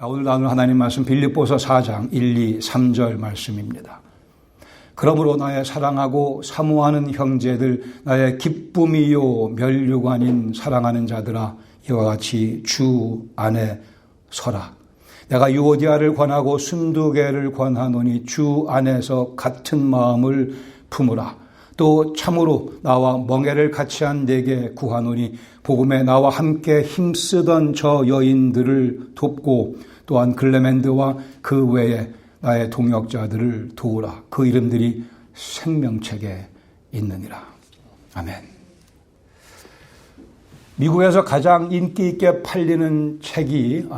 오늘 나눌 하나님 말씀 빌립보서 4장 1, 2, 3절 말씀입니다. 그러므로 나의 사랑하고 사모하는 형제들, 나의 기쁨이요 면류관인 사랑하는 자들아, 이와 같이 주 안에 서라. 내가 유오디아를 권하고 순두개를 권하노니 주 안에서 같은 마음을 품으라. 또 참으로 나와 멍에를 같이 한 내게 구하노니 복음에 나와 함께 힘쓰던 저 여인들을 돕고 또한 글레멘드와 그 외에 나의 동역자들을 도우라. 그 이름들이 생명책에 있느니라. 아멘. 미국에서 가장 인기 있게 팔리는 책이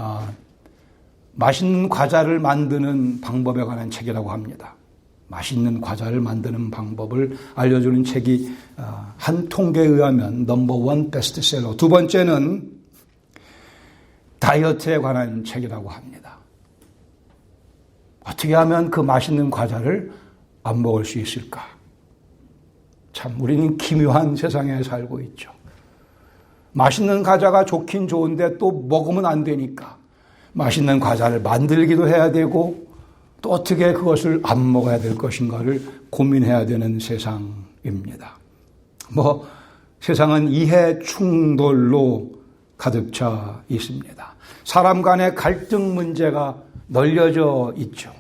맛있는 과자를 만드는 방법에 관한 책이라고 합니다. 맛있는 과자를 만드는 방법을 알려주는 책이 한 통계에 의하면 넘버1 베스트셀러, 두 번째는 다이어트에 관한 책이라고 합니다. 어떻게 하면 그 맛있는 과자를 안 먹을 수 있을까? 참 우리는 기묘한 세상에 살고 있죠. 맛있는 과자가 좋긴 좋은데 또 먹으면 안 되니까 맛있는 과자를 만들기도 해야 되고 또 어떻게 그것을 안 먹어야 될 것인가를 고민해야 되는 세상입니다. 세상은 이해 충돌로 가득 차 있습니다. 사람 간의 갈등 문제가 널려져 있죠.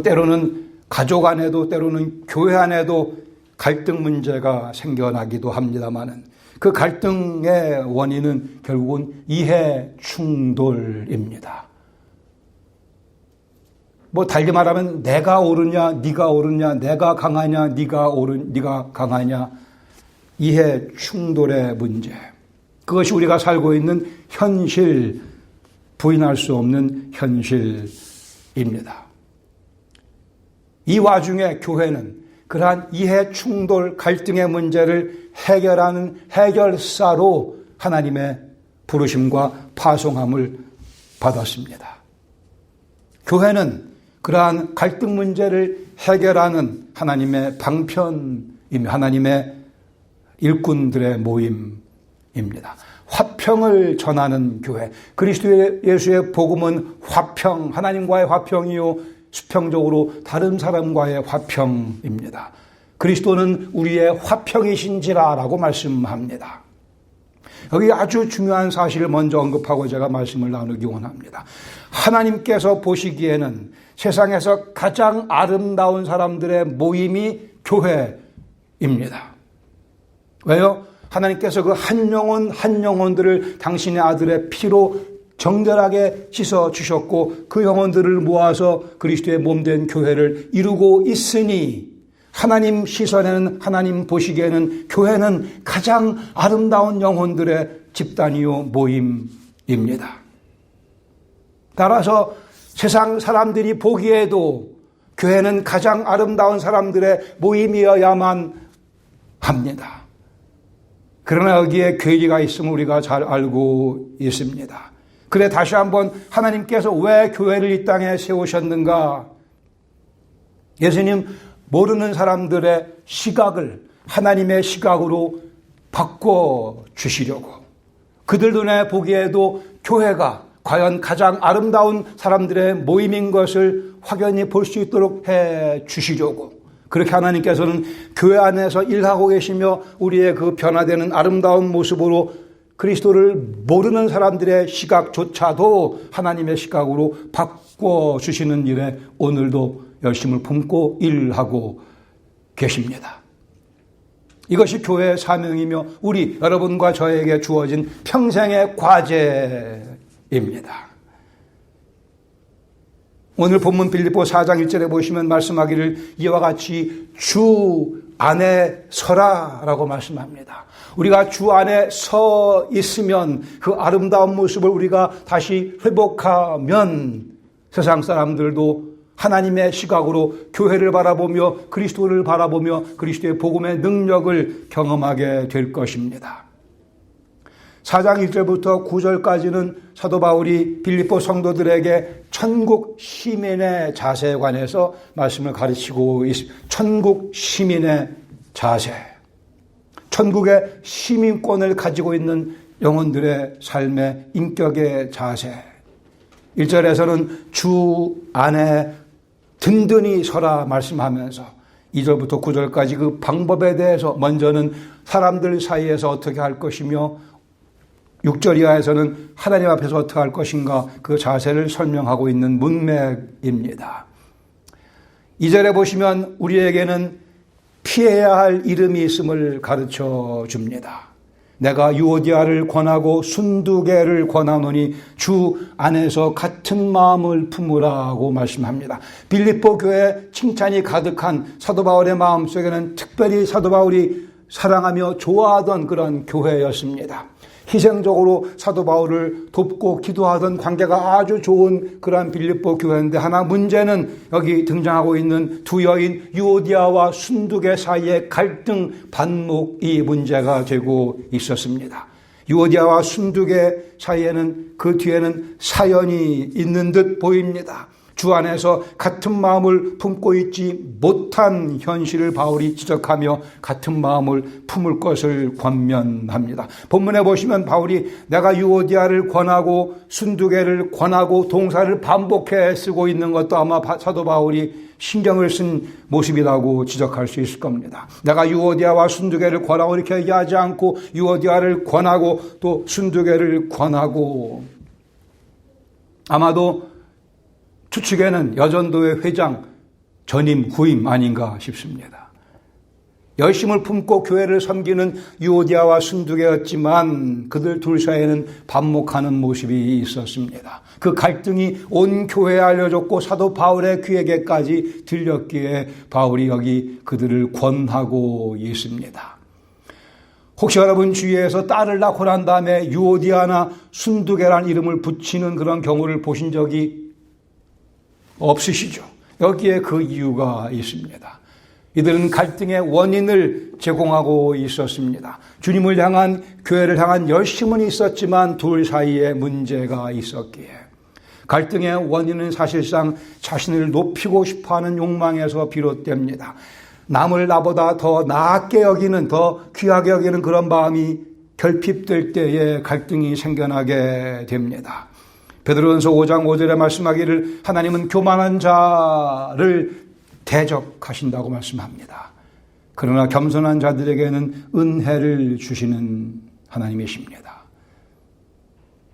때로는 가족 안에도 때로는 교회 안에도 갈등 문제가 생겨나기도 합니다만은 그 갈등의 원인은 결국은 이해 충돌입니다. 달리 말하면 내가 옳으냐, 네가 옳으냐, 내가 강하냐, 네가 강하냐, 이해 충돌의 문제. 그것이 우리가 살고 있는 현실, 부인할 수 없는 현실입니다. 이 와중에 교회는 그러한 이해 충돌, 갈등의 문제를 해결하는 해결사로 하나님의 부르심과 파송함을 받았습니다. 교회는 그러한 갈등 문제를 해결하는 하나님의 방편입니다. 하나님의 일꾼들의 모임입니다. 화평을 전하는 교회. 그리스도 예수의 복음은 화평, 하나님과의 화평이요 수평적으로 다른 사람과의 화평입니다. 그리스도는 우리의 화평이신지라라고 말씀합니다. 여기 아주 중요한 사실을 먼저 언급하고 제가 말씀을 나누기 원합니다. 하나님께서 보시기에는 세상에서 가장 아름다운 사람들의 모임이 교회입니다. 왜요? 하나님께서 그 한 영혼 한 영혼들을 당신의 아들의 피로 정결하게 씻어주셨고 그 영혼들을 모아서 그리스도의 몸된 교회를 이루고 있으니 하나님 시선에는 하나님 보시기에는 교회는 가장 아름다운 영혼들의 집단이요 모임입니다. 따라서 세상 사람들이 보기에도 교회는 가장 아름다운 사람들의 모임이어야만 합니다. 그러나 여기에 괴리가 있음을 우리가 잘 알고 있습니다. 그래 다시 한번 하나님께서 왜 교회를 이 땅에 세우셨는가? 예수님 모르는 사람들의 시각을 하나님의 시각으로 바꿔주시려고 그들 눈에 보기에도 교회가 과연 가장 아름다운 사람들의 모임인 것을 확연히 볼 수 있도록 해주시려고 그렇게 하나님께서는 교회 안에서 일하고 계시며 우리의 그 변화되는 아름다운 모습으로 그리스도를 모르는 사람들의 시각조차도 하나님의 시각으로 바꿔주시는 일에 오늘도 열심을 품고 일하고 계십니다. 이것이 교회의 사명이며 우리 여러분과 저에게 주어진 평생의 과제입니다. 오늘 본문 빌립보 4장 1절에 보시면 말씀하기를 이와 같이 주 안에 서라라고 말씀합니다. 우리가 주 안에 서 있으면 그 아름다운 모습을 우리가 다시 회복하면 세상 사람들도 하나님의 시각으로 교회를 바라보며 그리스도를 바라보며 그리스도의 복음의 능력을 경험하게 될 것입니다. 4장 1절부터 9절까지는 사도 바울이 빌립보 성도들에게 천국 시민의 자세에 관해서 말씀을 가르치고 있습니다. 천국 시민의 자세. 천국의 시민권을 가지고 있는 영혼들의 삶의 인격의 자세. 1절에서는 주 안에 든든히 서라 말씀하면서 2절부터 9절까지 그 방법에 대해서 먼저는 사람들 사이에서 어떻게 할 것이며 6절 이하에서는 하나님 앞에서 어떻게 할 것인가 그 자세를 설명하고 있는 문맥입니다. 2절에 보시면 우리에게는 피해야 할 이름이 있음을 가르쳐 줍니다. 내가 유오디아를 권하고 순두개를 권하노니 주 안에서 같은 마음을 품으라고 말씀합니다. 빌립보 교회 칭찬이 가득한 사도 바울의 마음속에는 특별히 사도 바울이 사랑하며 좋아하던 그런 교회였습니다. 희생적으로 사도 바울을 돕고 기도하던 관계가 아주 좋은 그러한 빌립보 교회인데 하나 문제는 여기 등장하고 있는 두 여인 유오디아와 순두개 사이의 갈등 반목이 문제가 되고 있었습니다. 유오디아와 순두개 사이에는 그 뒤에는 사연이 있는 듯 보입니다. 주 안에서 같은 마음을 품고 있지 못한 현실을 바울이 지적하며 같은 마음을 품을 것을 권면합니다. 본문에 보시면 바울이 내가 유오디아를 권하고 순두개를 권하고 동사를 반복해 쓰고 있는 것도 아마 사도 바울이 신경을 쓴 모습이라고 지적할 수 있을 겁니다. 내가 유오디아와 순두개를 권하고 이렇게 얘기하지 않고 유오디아를 권하고 또 순두개를 권하고 아마도 추측에는 여전도의 회장 전임 후임 아닌가 싶습니다. 열심을 품고 교회를 섬기는 유오디아와 순두개였지만 그들 둘 사이에는 반목하는 모습이 있었습니다. 그 갈등이 온 교회에 알려졌고 사도 바울의 귀에게까지 들렸기에 바울이 여기 그들을 권하고 있습니다. 혹시 여러분 주위에서 딸을 낳고 난 다음에 유오디아나 순두개라는 이름을 붙이는 그런 경우를 보신 적이 없으시죠? 여기에 그 이유가 있습니다. 이들은 갈등의 원인을 제공하고 있었습니다. 주님을 향한 교회를 향한 열심은 있었지만 둘 사이에 문제가 있었기에 갈등의 원인은 사실상 자신을 높이고 싶어하는 욕망에서 비롯됩니다. 남을 나보다 더 나았게 여기는 더 귀하게 여기는 그런 마음이 결핍될 때에 갈등이 생겨나게 됩니다. 베드로전서 5장 5절에 말씀하기를 하나님은 교만한 자를 대적하신다고 말씀합니다. 그러나 겸손한 자들에게는 은혜를 주시는 하나님이십니다.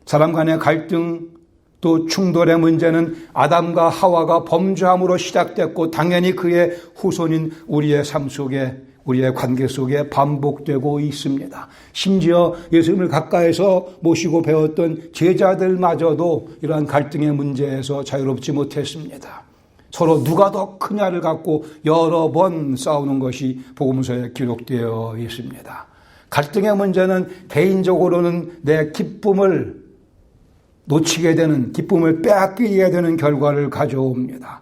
사람 간의 갈등 또 충돌의 문제는 아담과 하와가 범죄함으로 시작됐고 당연히 그의 후손인 우리의 삶 속에 우리의 관계 속에 반복되고 있습니다. 심지어 예수님을 가까이서 모시고 배웠던 제자들마저도 이러한 갈등의 문제에서 자유롭지 못했습니다. 서로 누가 더 크냐를 갖고 여러 번 싸우는 것이 복음서에 기록되어 있습니다. 갈등의 문제는 개인적으로는 내 기쁨을 놓치게 되는, 기쁨을 빼앗기게 되는 결과를 가져옵니다.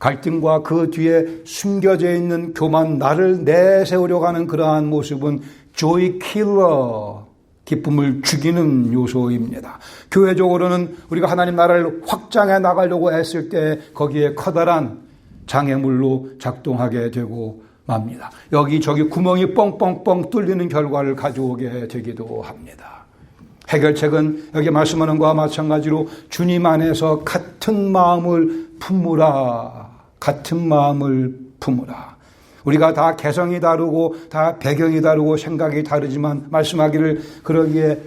갈등과 그 뒤에 숨겨져 있는 교만, 나를 내세우려고 하는 그러한 모습은 joy killer, 기쁨을 죽이는 요소입니다. 교회적으로는 우리가 하나님 나라를 확장해 나가려고 했을 때 거기에 커다란 장애물로 작동하게 되고 맙니다. 여기저기 구멍이 뻥뻥뻥 뚫리는 결과를 가져오게 되기도 합니다. 해결책은 여기 말씀하는 것과 마찬가지로 주님 안에서 같은 마음을 품으라. 같은 마음을 품으라. 우리가 다 개성이 다르고 다 배경이 다르고 생각이 다르지만 말씀하기를 그러기에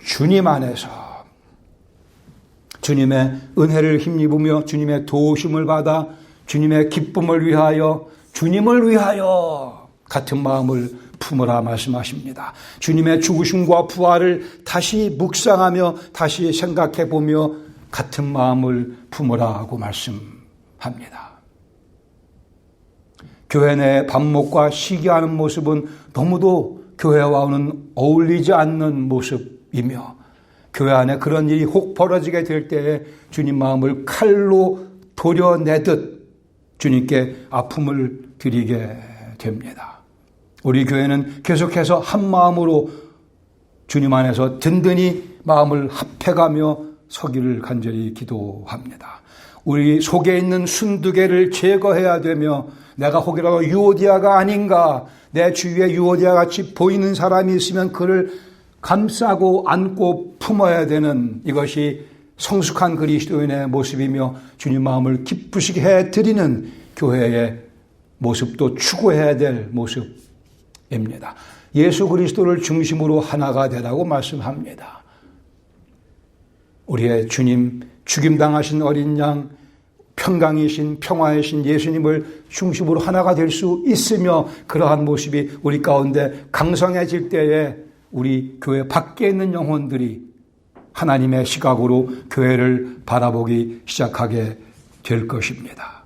주님 안에서 주님의 은혜를 힘입으며 주님의 도우심을 받아 주님의 기쁨을 위하여 주님을 위하여 같은 마음을 품으라 말씀하십니다. 주님의 죽으심과 부활을 다시 묵상하며 다시 생각해보며 같은 마음을 품으라고 말씀합니다. 교회 내 반목과 시기하는 모습은 너무도 교회와는 어울리지 않는 모습이며 교회 안에 그런 일이 혹 벌어지게 될 때에 주님 마음을 칼로 도려내듯 주님께 아픔을 드리게 됩니다. 우리 교회는 계속해서 한 마음으로 주님 안에서 든든히 마음을 합해가며 서기를 간절히 기도합니다. 우리 속에 있는 순두개를 제거해야 되며 내가 혹이라도 유오디아가 아닌가, 내 주위에 유오디아 같이 보이는 사람이 있으면 그를 감싸고 안고 품어야 되는 이것이 성숙한 그리스도인의 모습이며 주님 마음을 기쁘시게 해드리는 교회의 모습도 추구해야 될 모습입니다. 예수 그리스도를 중심으로 하나가 되라고 말씀합니다. 우리의 주님, 죽임당하신 어린 양, 평강이신 평화이신 예수님을 중심으로 하나가 될 수 있으며 그러한 모습이 우리 가운데 강성해질 때에 우리 교회 밖에 있는 영혼들이 하나님의 시각으로 교회를 바라보기 시작하게 될 것입니다.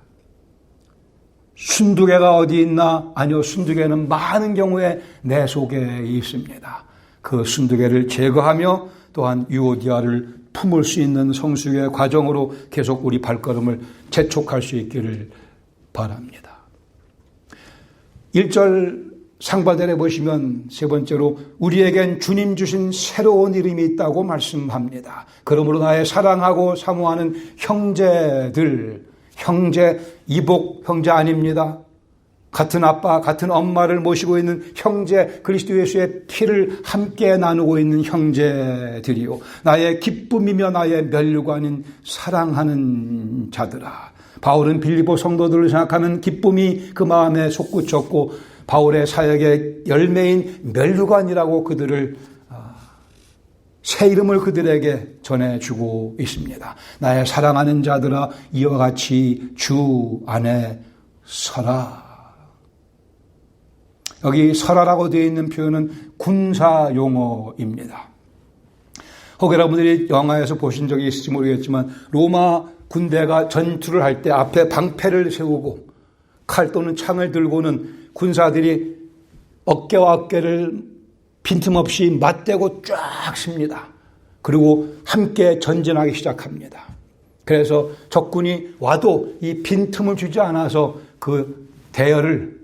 순두개가 어디 있나? 아니요, 순두개는 많은 경우에 내 속에 있습니다. 그 순두개를 제거하며 또한 유오디아를 품을 수 있는 성숙의 과정으로 계속 우리 발걸음을 재촉할 수 있기를 바랍니다. 1절 상바들에 보시면 세 번째로 우리에겐 주님 주신 새로운 이름이 있다고 말씀합니다. 그러므로 나의 사랑하고 사모하는 형제들, 형제, 이복 형제 아닙니다. 같은 아빠, 같은 엄마를 모시고 있는 형제, 그리스도 예수의 피를 함께 나누고 있는 형제들이요. 나의 기쁨이며 나의 면류관인 사랑하는 자들아. 바울은 빌립보 성도들을 생각하면 기쁨이 그 마음에 솟구쳤고 바울의 사역의 열매인 면류관이라고 그들을 새 이름을 그들에게 전해주고 있습니다. 나의 사랑하는 자들아 이와 같이 주 안에 서라. 여기 서라라고 되어 있는 표현은 군사 용어입니다. 혹 여러분들이 영화에서 보신 적이 있을지 모르겠지만 로마 군대가 전투를 할 때 앞에 방패를 세우고 칼 또는 창을 들고는 군사들이 어깨와 어깨를 빈틈없이 맞대고 쫙 씁니다. 그리고 함께 전진하기 시작합니다. 그래서 적군이 와도 이 빈틈을 주지 않아서 그 대오를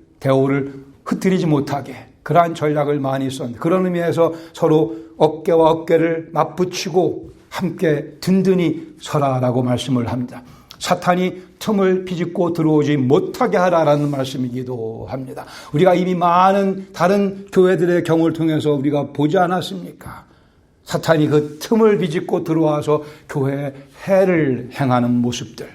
흩뜨리지 못하게 그러한 전략을 많이 썼는데 그런 의미에서 서로 어깨와 어깨를 맞붙이고 함께 든든히 서라라고 말씀을 합니다. 사탄이 틈을 비집고 들어오지 못하게 하라라는 말씀이기도 합니다. 우리가 이미 많은 다른 교회들의 경우를 통해서 우리가 보지 않았습니까? 사탄이 그 틈을 비집고 들어와서 교회에 해를 행하는 모습들.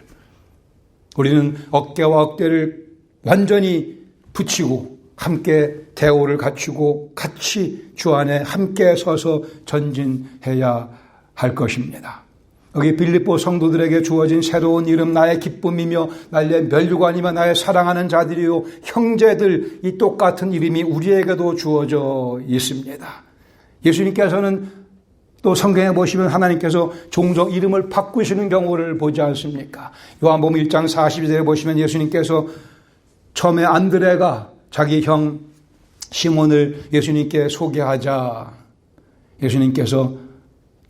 우리는 어깨와 어깨를 완전히 붙이고 함께 대오를 갖추고 같이 주 안에 함께 서서 전진해야 할 것입니다. 여기 빌립보 성도들에게 주어진 새로운 이름 나의 기쁨이며 나의 면류관이며 나의 사랑하는 자들이요 형제들 이 똑같은 이름이 우리에게도 주어져 있습니다. 예수님께서는 또 성경에 보시면 하나님께서 종종 이름을 바꾸시는 경우를 보지 않습니까? 요한복음 1장 42절에 보시면 예수님께서 처음에 안드레가 자기 형 시몬을 예수님께 소개하자 예수님께서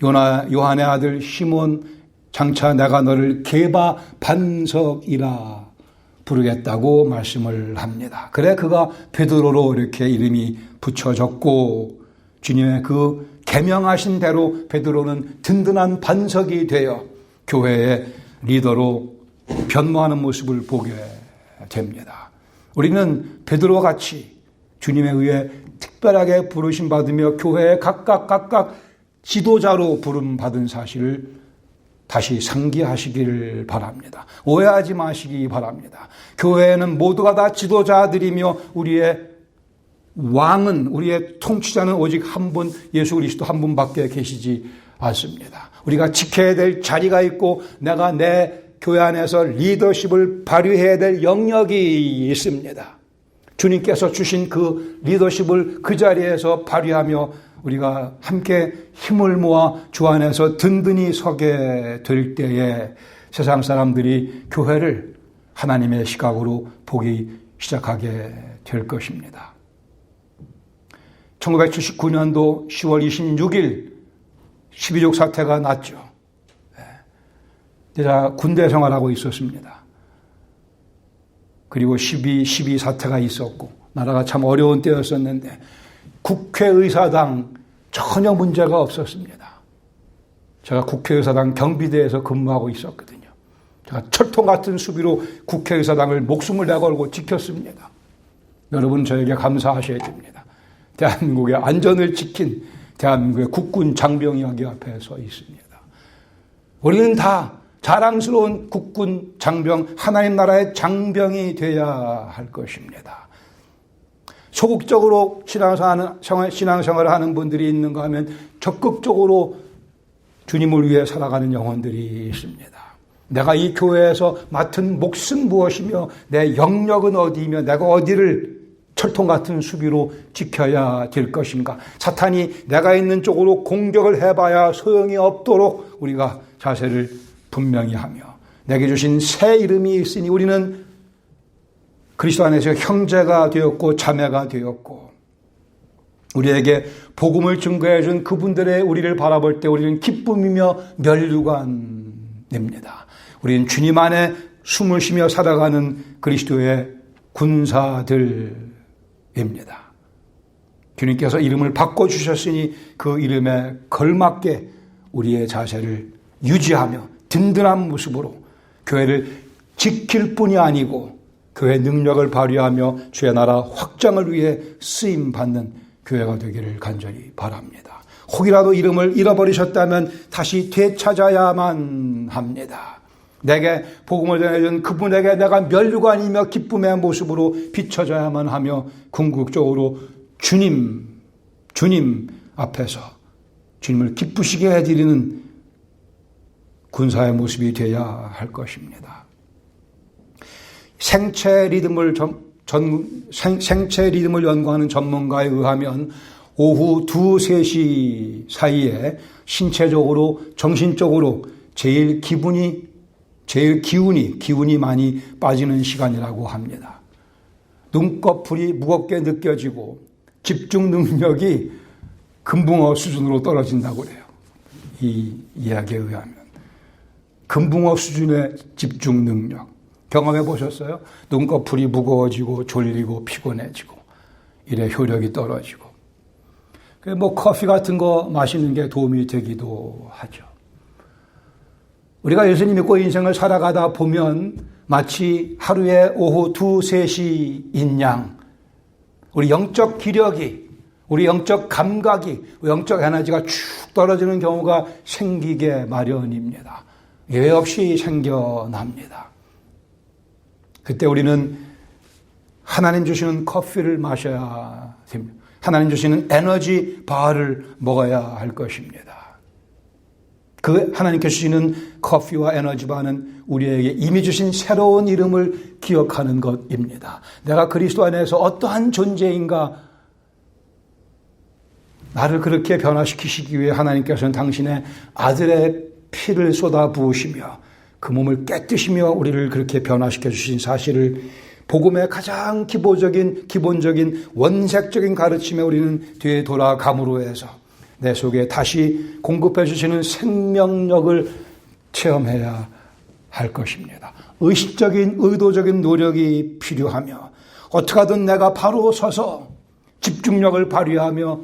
요한의 아들 시몬 장차 내가 너를 게바 반석이라 부르겠다고 말씀을 합니다. 그래 그가 베드로로 이렇게 이름이 붙여졌고 주님의 그 계명하신 대로 베드로는 든든한 반석이 되어 교회의 리더로 변모하는 모습을 보게 됩니다. 우리는 베드로와 같이 주님에 의해 특별하게 부르심 받으며 교회에 각각 지도자로 부름받은 사실을 다시 상기하시길 바랍니다. 오해하지 마시기 바랍니다. 교회에는 모두가 다 지도자들이며 우리의 왕은 우리의 통치자는 오직 한 분 예수 그리스도 한 분밖에 계시지 않습니다. 우리가 지켜야 될 자리가 있고 내가 내 교회 안에서 리더십을 발휘해야 될 영역이 있습니다. 주님께서 주신 그 리더십을 그 자리에서 발휘하며 우리가 함께 힘을 모아 주 안에서 든든히 서게 될 때에 세상 사람들이 교회를 하나님의 시각으로 보기 시작하게 될 것입니다. 1979년도 10월 26일 12.6 사태가 났죠. 제가 군대 생활하고 있었습니다. 그리고 12 사태가 있었고 나라가 참 어려운 때였었는데 국회의사당 전혀 문제가 없었습니다. 제가 국회의사당 경비대에서 근무하고 있었거든요. 제가 철통 같은 수비로 국회의사당을 목숨을 내걸고 지켰습니다. 여러분 저에게 감사하셔야 됩니다. 대한민국의 안전을 지킨 대한민국의 국군 장병이 여기 앞에 서 있습니다. 우리는 다 자랑스러운 국군 장병, 하나님 나라의 장병이 되어야 할 것입니다. 소극적으로 신앙생활을 하는 분들이 있는가 하면 적극적으로 주님을 위해 살아가는 영혼들이 있습니다. 내가 이 교회에서 맡은 몫은 무엇이며 내 영역은 어디이며 내가 어디를 철통 같은 수비로 지켜야 될 것인가. 사탄이 내가 있는 쪽으로 공격을 해봐야 소용이 없도록 우리가 자세를 분명히 하며, 내게 주신 새 이름이 있으니 우리는 그리스도 안에서 형제가 되었고 자매가 되었고, 우리에게 복음을 증거해 준 그분들의 우리를 바라볼 때 우리는 기쁨이며 면류관입니다. 우리는 주님 안에 숨을 쉬며 살아가는 그리스도의 군사들입니다. 주님께서 이름을 바꿔주셨으니 그 이름에 걸맞게 우리의 자세를 유지하며 든든한 모습으로 교회를 지킬 뿐이 아니고 교회의 능력을 발휘하며 주의 나라 확장을 위해 쓰임받는 교회가 되기를 간절히 바랍니다. 혹이라도 이름을 잃어버리셨다면 다시 되찾아야만 합니다. 내게 복음을 전해준 그분에게 내가 면류관이며 기쁨의 모습으로 비춰져야만 하며 궁극적으로 주님 앞에서 주님을 기쁘시게 해드리는 군사의 모습이 되어야 할 것입니다. 생체 리듬을 연구하는 전문가에 의하면 오후 2, 3시 사이에 신체적으로 정신적으로 제일 기운이 많이 빠지는 시간이라고 합니다. 눈꺼풀이 무겁게 느껴지고 집중 능력이 금붕어 수준으로 떨어진다고 그래요. 이 이야기에 의하면 금붕어 수준의 집중 능력 경험해 보셨어요? 눈꺼풀이 무거워지고 졸리고 피곤해지고 이래 효력이 떨어지고, 커피 같은 거 마시는 게 도움이 되기도 하죠. 우리가 예수님 믿고 인생을 살아가다 보면 마치 하루에 오후 2, 3시인 양 우리 영적 기력이, 우리 영적 감각이, 영적 에너지가 축 떨어지는 경우가 생기게 마련입니다. 예외 없이 생겨납니다. 그때 우리는 하나님 주시는 커피를 마셔야 됩니다. 하나님 주시는 에너지 바를 먹어야 할 것입니다. 그 하나님께 주시는 커피와 에너지 바는 우리에게 이미 주신 새로운 이름을 기억하는 것입니다. 내가 그리스도 안에서 어떠한 존재인가, 나를 그렇게 변화시키시기 위해 하나님께서는 당신의 아들의 피를 쏟아 부으시며 그 몸을 깨뜨시며 우리를 그렇게 변화시켜 주신 사실을 복음의 가장 기본적인 원색적인 가르침에 우리는 뒤에 돌아감으로 해서 내 속에 다시 공급해 주시는 생명력을 체험해야 할 것입니다. 의식적인 의도적인 노력이 필요하며 어떻게 하든 내가 바로 서서 집중력을 발휘하며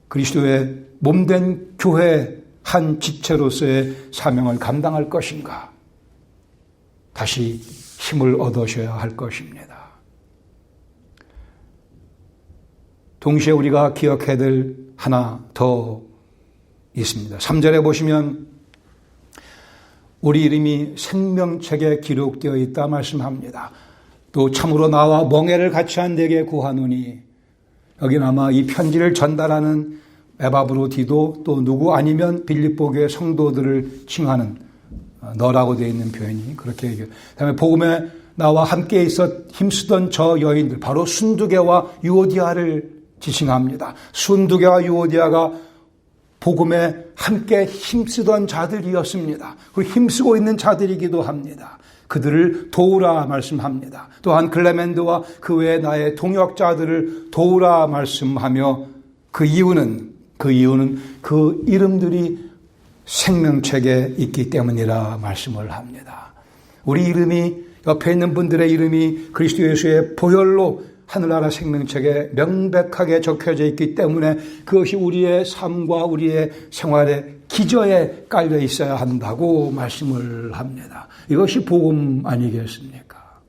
그리스도의 몸된 교회 한 지체로서의 사명을 감당할 것인가, 다시 힘을 얻으셔야 할 것입니다. 동시에 우리가 기억해야 될 하나 더 있습니다. 3절에 보시면 우리 이름이 생명책에 기록되어 있다 말씀합니다. 또 참으로 나와 멍에를 같이 한 내게 구하노니, 여기는 아마 이 편지를 전달하는 에바브로디도 또 누구 아니면 빌립보교의 성도들을 칭하는 너라고 되어 있는 표현이 그렇게 얘기해요. 그다음에 복음에 나와 함께 있어 힘쓰던 저 여인들, 바로 순두개와 유오디아를 지칭합니다. 순두개와 유오디아가 복음에 함께 힘쓰던 자들이었습니다. 그리고 힘쓰고 있는 자들이기도 합니다. 그들을 도우라 말씀합니다. 또한 클레멘드와 그 외에 나의 동역자들을 도우라 말씀하며 그 이유는 그 이름들이 생명책에 있기 때문이라 말씀을 합니다. 우리 이름이, 옆에 있는 분들의 이름이 그리스도 예수의 보혈로 하늘나라 생명책에 명백하게 적혀져 있기 때문에 그것이 우리의 삶과 우리의 생활의 기저에 깔려 있어야 한다고 말씀을 합니다. 이것이 복음 아니겠습니까?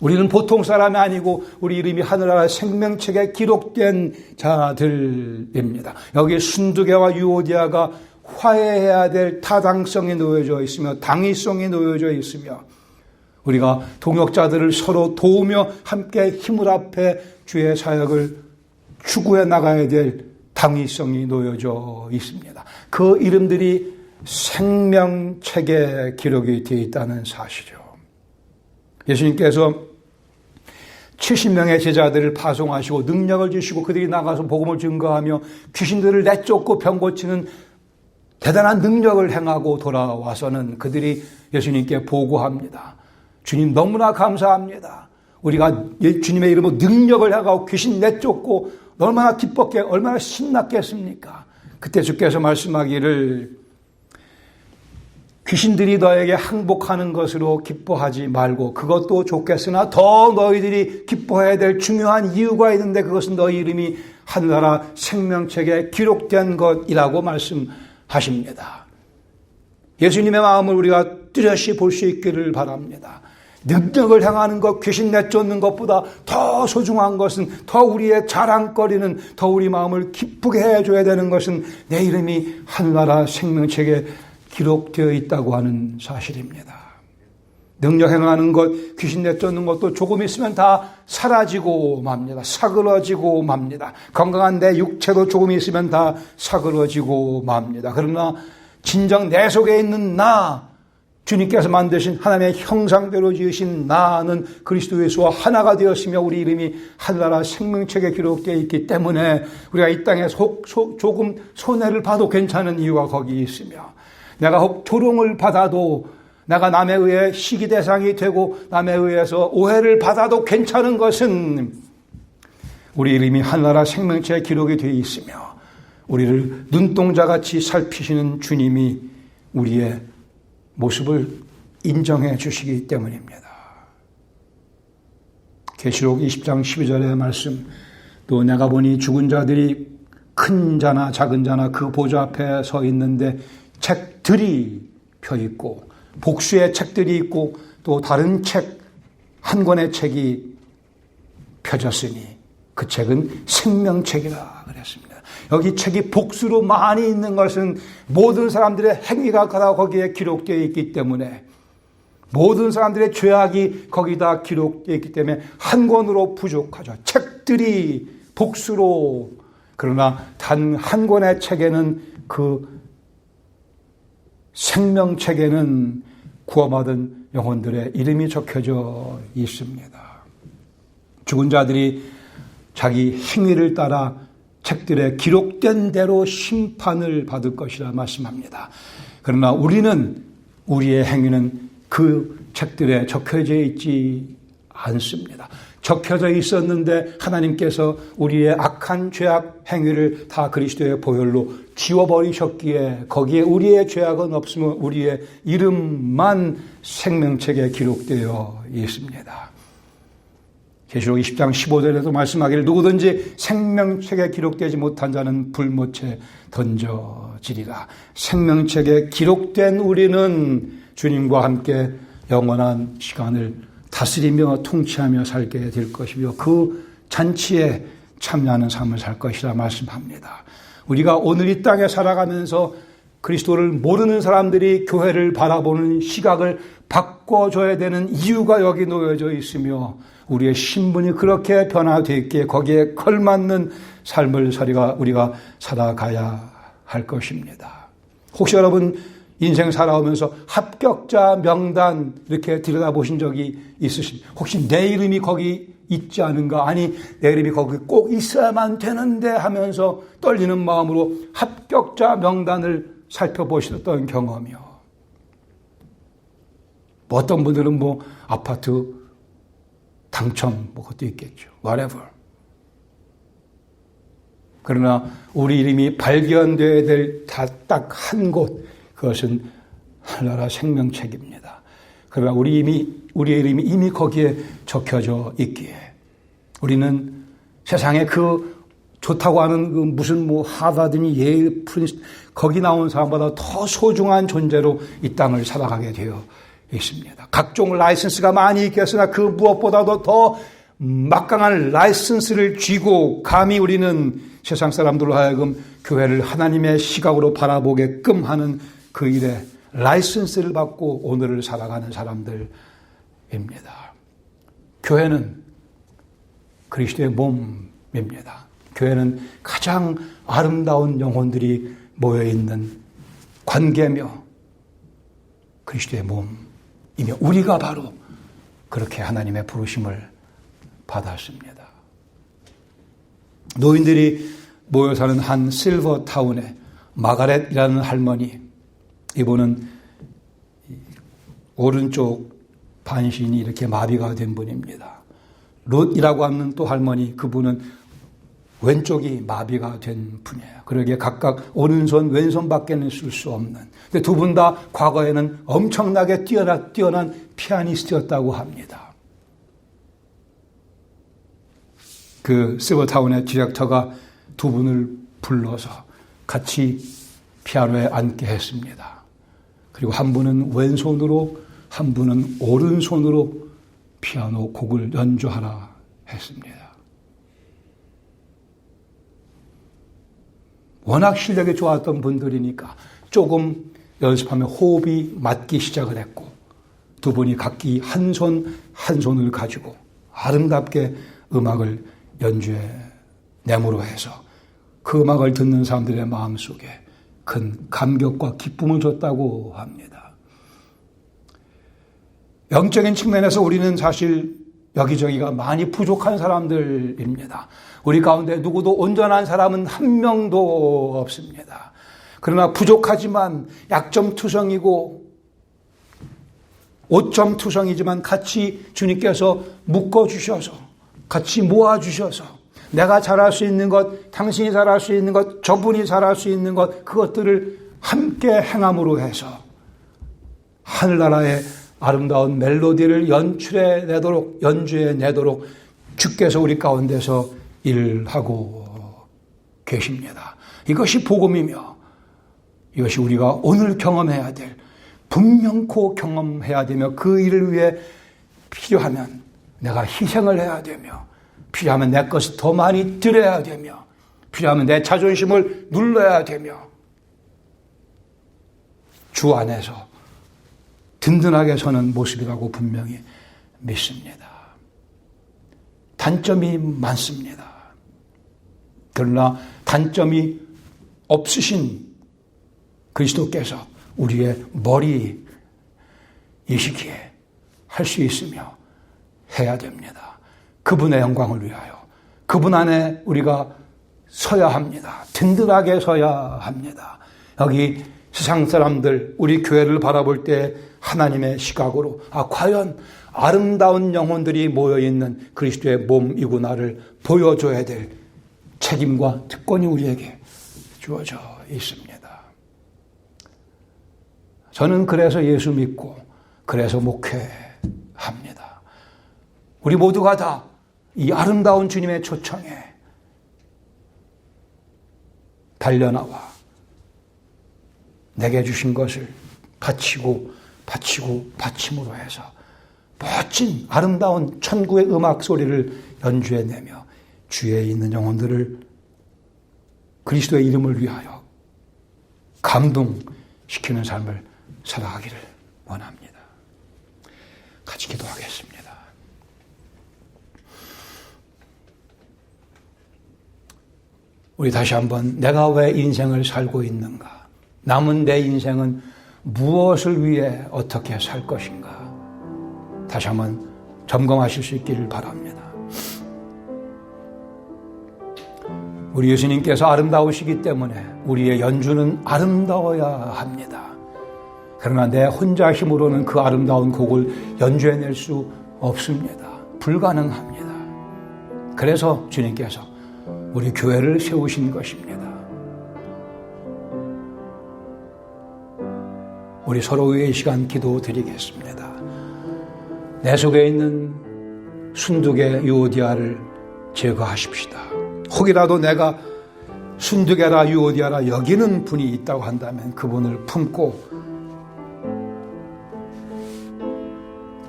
우리는 보통 사람이 아니고 우리 이름이 하늘나라 생명책에 기록된 자들입니다. 여기 순두개와 유오디아가 화해해야 될 타당성이 놓여져 있으며 당위성이 놓여져 있으며 우리가 동역자들을 서로 도우며 함께 힘을 합해 주의 사역을 추구해 나가야 될 당위성이 놓여져 있습니다. 그 이름들이 생명책에 기록이 되어 있다는 사실이죠. 예수님께서 70명의 제자들을 파송하시고 능력을 주시고 그들이 나가서 복음을 증거하며 귀신들을 내쫓고 병 고치는 대단한 능력을 행하고 돌아와서는 그들이 예수님께 보고합니다. 주님 너무나 감사합니다. 우리가 주님의 이름으로 능력을 행하고 귀신 내쫓고 얼마나 기뻤게 얼마나 신났겠습니까? 그때 주께서 말씀하기를 귀신들이 너에게 항복하는 것으로 기뻐하지 말고 그것도 좋겠으나 더 너희들이 기뻐해야 될 중요한 이유가 있는데 그것은 너희 이름이 하늘나라 생명책에 기록된 것이라고 말씀하십니다. 예수님의 마음을 우리가 뚜렷이 볼 수 있기를 바랍니다. 능력을 행하는 것, 귀신 내쫓는 것보다 더 소중한 것은, 더 우리의 자랑거리는, 더 우리 마음을 기쁘게 해줘야 되는 것은 내 이름이 하늘나라 생명책에 기록되어 있다고 하는 사실입니다. 능력 행하는 것, 귀신 내쫓는 것도 조금 있으면 다 사라지고 맙니다. 사그러지고 맙니다. 건강한 내 육체도 조금 있으면 다 사그러지고 맙니다. 그러나 진정 내 속에 있는 나, 주님께서 만드신 하나님의 형상대로 지으신 나는 그리스도 예수와 하나가 되었으며 우리 이름이 하늘나라 생명책에 기록되어 있기 때문에 우리가 이 땅에 조금 손해를 봐도 괜찮은 이유가 거기 있으며 내가 혹 조롱을 받아도 내가 남에 의해 시기 대상이 되고 남에 의해서 오해를 받아도 괜찮은 것은 우리 이름이 하늘나라 생명체에 기록이 되어 있으며 우리를 눈동자같이 살피시는 주님이 우리의 모습을 인정해 주시기 때문입니다. 계시록 20장 12절의 말씀 또 내가 보니 죽은 자들이 큰 자나 작은 자나 그 보좌 앞에 서 있는데 책들이 펴 있고 복수의 책들이 있고 또 다른 책 한 권의 책이 펴졌으니 그 책은 생명책이라 그랬습니다. 여기 책이 복수로 많이 있는 것은 모든 사람들의 행위가 다 거기에 기록되어 있기 때문에 모든 사람들의 죄악이 거기다 기록되어 있기 때문에 한 권으로 부족하죠. 책들이 복수로 그러나 단 한 권의 책에는 그 생명책에는 구원받은 영혼들의 이름이 적혀져 있습니다. 죽은 자들이 자기 행위를 따라 책들에 기록된 대로 심판을 받을 것이라 말씀합니다. 그러나 우리는 우리의 행위는 그 책들에 적혀져 있지 않습니다. 적혀져 있었는데 하나님께서 우리의 악한 죄악 행위를 다 그리스도의 보혈로 지워버리셨기에 거기에 우리의 죄악은 없으면 우리의 이름만 생명책에 기록되어 있습니다. 계시록 20장 15절에도 말씀하기를 누구든지 생명책에 기록되지 못한 자는 불못에 던져지리라. 생명책에 기록된 우리는 주님과 함께 영원한 시간을 다스리며 통치하며 살게 될 것이며 그 잔치에 참여하는 삶을 살 것이라 말씀합니다. 우리가 오늘 이 땅에 살아가면서 그리스도를 모르는 사람들이 교회를 바라보는 시각을 바꿔줘야 되는 이유가 여기 놓여져 있으며 우리의 신분이 그렇게 변화되어 있기에 거기에 걸맞는 삶을 우리가 살아가야 할 것입니다. 혹시 여러분 인생 살아오면서 합격자 명단 이렇게 들여다보신 적이 있으십니까? 혹시 내 이름이 거기 있지 않은가? 아니 내 이름이 거기 꼭 있어야만 되는데 하면서 떨리는 마음으로 합격자 명단을 살펴보셨던 경험이요. 어떤 분들은 아파트 당첨 그것도 있겠죠. whatever. 그러나 우리 이름이 발견되어야 될 딱 한 곳 그것은 하늘나라 생명책입니다. 그러나 우리의 이름이 이미 거기에 적혀져 있기에 우리는 세상에 그 좋다고 하는 그 무슨 하버드니 예일 프린스 거기 나온 사람보다 더 소중한 존재로 이 땅을 살아가게 되어 있습니다. 각종 라이선스가 많이 있겠으나 그 무엇보다도 더 막강한 라이선스를 쥐고 감히 우리는 세상 사람들로 하여금 교회를 하나님의 시각으로 바라보게끔 하는 그 일에 라이선스를 받고 오늘을 살아가는 사람들입니다. 교회는 그리스도의 몸입니다. 교회는 가장 아름다운 영혼들이 모여있는 관계며 그리스도의 몸이며 우리가 바로 그렇게 하나님의 부르심을 받았습니다. 노인들이 모여 사는 한 실버타운에 마가렛이라는 할머니, 이분은 오른쪽 반신이 이렇게 마비가 된 분입니다. 룻이라고 하는 또 할머니, 그분은 왼쪽이 마비가 된 분이에요. 그러기에 각각 오른손, 왼손밖에는 쓸 수 없는. 근데 두 분 다 과거에는 엄청나게 뛰어난 피아니스트였다고 합니다. 그 실버타운의 디렉터가 두 분을 불러서 같이 피아노에 앉게 했습니다. 그리고 한 분은 왼손으로, 한 분은 오른손으로 피아노 곡을 연주하라 했습니다. 워낙 실력이 좋았던 분들이니까 조금 연습하면 호흡이 맞기 시작을 했고 두 분이 각기 한 손을 가지고 아름답게 음악을 연주해 내므로 해서 그 음악을 듣는 사람들의 마음속에 큰 감격과 기쁨을 줬다고 합니다. 영적인 측면에서 우리는 사실 여기저기가 많이 부족한 사람들입니다. 우리 가운데 누구도 온전한 사람은 한 명도 없습니다. 그러나 부족하지만 약점투성이고 오점투성이지만 같이 주님께서 묶어주셔서 같이 모아주셔서 내가 잘할 수 있는 것, 당신이 잘할 수 있는 것, 저분이 잘할 수 있는 것, 그것들을 함께 행함으로 해서 하늘나라의 아름다운 멜로디를 연주해 내도록 주께서 우리 가운데서 일하고 계십니다. 이것이 복음이며 이것이 우리가 오늘 경험해야 될, 분명코 경험해야 되며 그 일을 위해 필요하면 내가 희생을 해야 되며 필요하면 내 것을 더 많이 드려야 되며 필요하면 내 자존심을 눌러야 되며 주 안에서 든든하게 서는 모습이라고 분명히 믿습니다. 단점이 많습니다. 그러나 단점이 없으신 그리스도께서 우리의 머리이시기에 할 수 있으며 해야 됩니다. 그분의 영광을 위하여 그분 안에 우리가 서야 합니다. 든든하게 서야 합니다. 여기 세상 사람들, 우리 교회를 바라볼 때 하나님의 시각으로 과연 아름다운 영혼들이 모여있는 그리스도의 몸이구나를 보여줘야 될 책임과 특권이 우리에게 주어져 있습니다. 저는 그래서 예수 믿고 그래서 목회합니다. 우리 모두가 다 이 아름다운 주님의 초청에 달려나와 내게 주신 것을 바침으로 해서 멋진 아름다운 천국의 음악 소리를 연주해내며 주위에 있는 영혼들을 그리스도의 이름을 위하여 감동시키는 삶을 살아가기를 원합니다. 같이 기도하겠습니다. 우리 다시 한번 내가 왜 인생을 살고 있는가? 남은 내 인생은 무엇을 위해 어떻게 살 것인가? 다시 한번 점검하실 수 있기를 바랍니다. 우리 예수님께서 아름다우시기 때문에 우리의 연주는 아름다워야 합니다. 그러나 내 혼자 힘으로는 그 아름다운 곡을 연주해낼 수 없습니다. 불가능합니다. 그래서 주님께서 우리 교회를 세우신 것입니다. 우리 서로의 이 시간 기도드리겠습니다. 내 속에 있는 순두개 유오디아를 제거하십시다. 혹이라도 내가 순두개라 유오디아라 여기는 분이 있다고 한다면 그분을 품고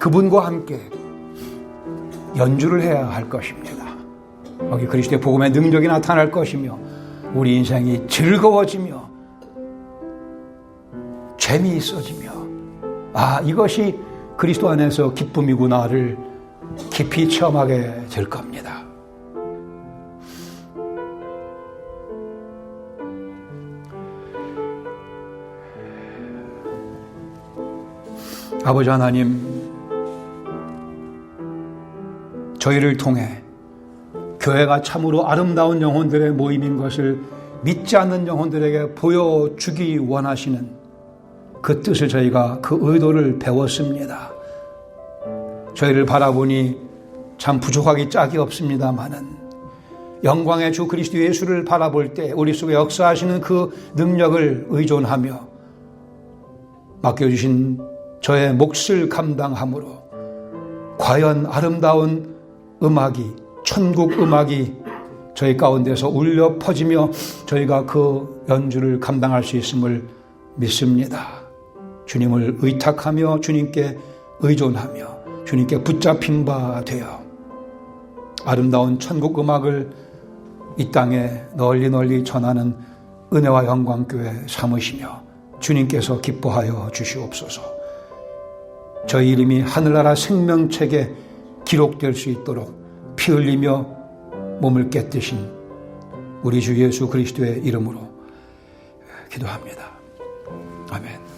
그분과 함께 연주를 해야 할 것입니다. 거기 그리스도의 복음의 능력이 나타날 것이며 우리 인생이 즐거워지며 재미있어지며 이것이 그리스도 안에서 기쁨이구나를 깊이 체험하게 될 겁니다. 아버지 하나님, 저희를 통해 교회가 참으로 아름다운 영혼들의 모임인 것을 믿지 않는 영혼들에게 보여주기 원하시는 그 뜻을 저희가 그 의도를 배웠습니다. 저희를 바라보니 참 부족하기 짝이 없습니다마는 영광의 주 그리스도 예수를 바라볼 때 우리 속에 역사하시는 그 능력을 의존하며 맡겨주신 저의 몫을 감당함으로 과연 아름다운 음악이, 천국 음악이 저희 가운데서 울려 퍼지며 저희가 그 연주를 감당할 수 있음을 믿습니다. 주님을 의탁하며 주님께 의존하며 주님께 붙잡힌 바 되어 아름다운 천국 음악을 이 땅에 널리 널리 전하는 은혜와 영광교회 삼으시며 주님께서 기뻐하여 주시옵소서. 저희 이름이 하늘나라 생명책에 기록될 수 있도록 피 흘리며 몸을 깨뜨신 우리 주 예수 그리스도의 이름으로 기도합니다. 아멘.